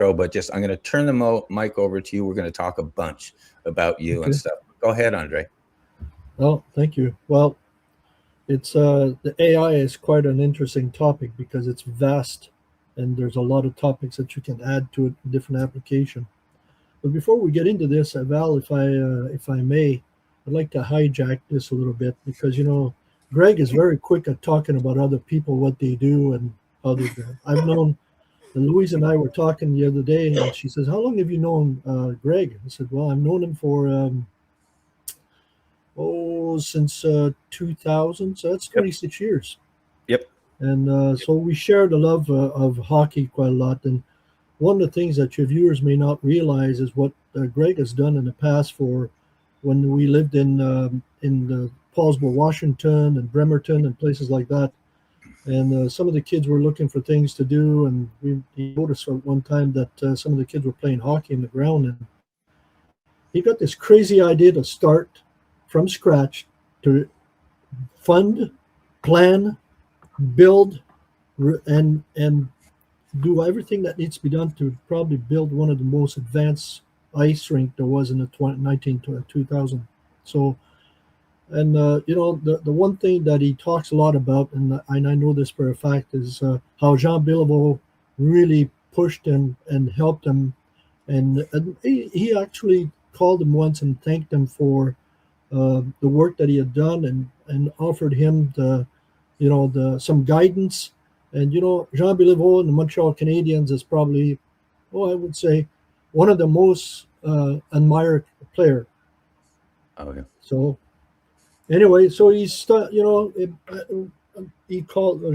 but just I'm going to turn the mic over to you. We're going to talk a bunch about you and stuff. Go ahead, Andre. Oh, thank you. Well, it's the AI is quite an interesting topic because it's vast, and there's a lot of topics that you can add to it, different application. But before we get into this, Val, if I may, I'd like to hijack this a little bit because Greg is very quick at talking about other people, what they do, and how they do. I've known. And Louise and I were talking the other day, and she says, "How long have you known Greg?" I said, "Well, I've known him for since 2000, so that's 26 years." Yep. And so we share the love of hockey quite a lot. And one of the things that your viewers may not realize is what Greg has done in the past for when we lived in Paulsboro, Washington, and Bremerton, and places like that. And some of the kids were looking for things to do, and he noticed at one time that some of the kids were playing hockey in the ground, and he got this crazy idea to start from scratch to fund, plan, build, and do everything that needs to be done to probably build one of the most advanced ice rink there was in the 2000. So. And the one thing that he talks a lot about, and I know this for a fact, is how Jean Béliveau really pushed him and helped him, and he actually called him once and thanked him for the work that he had done, and offered him some guidance. And Jean Béliveau and the Montreal Canadiens is probably, I would say, one of the most admired player. Okay. So. Anyway, so he called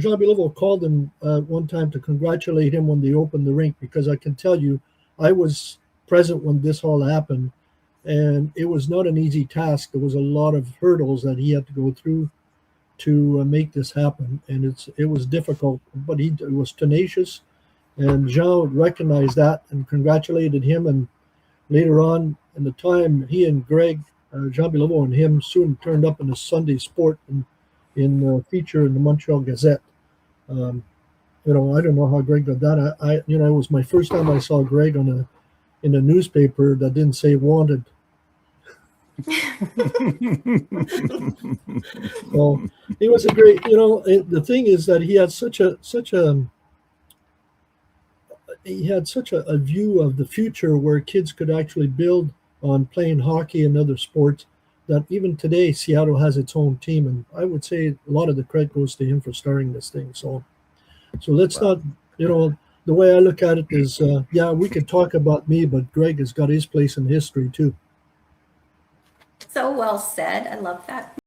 Jean Béliveau called him one time to congratulate him when they opened the rink, because I can tell you, I was present when this all happened, and it was not an easy task. There was a lot of hurdles that he had to go through to make this happen, and it was difficult, but he was tenacious, and Jean recognized that and congratulated him. And later on in the time, he and Greg, Jean Béliveau and him, soon turned up in a Sunday Sport in a feature in the Montreal Gazette. I don't know how Greg got that. It was my first time I saw Greg in a newspaper that didn't say wanted. So he was a great. The thing is that he had such a view of the future where kids could actually build on playing hockey and other sports, that even today Seattle has its own team, and I would say a lot of the credit goes to him for starting this thing. So let's not, the way I look at it is, we could talk about me, but Greg has got his place in history too. So well said. I love that.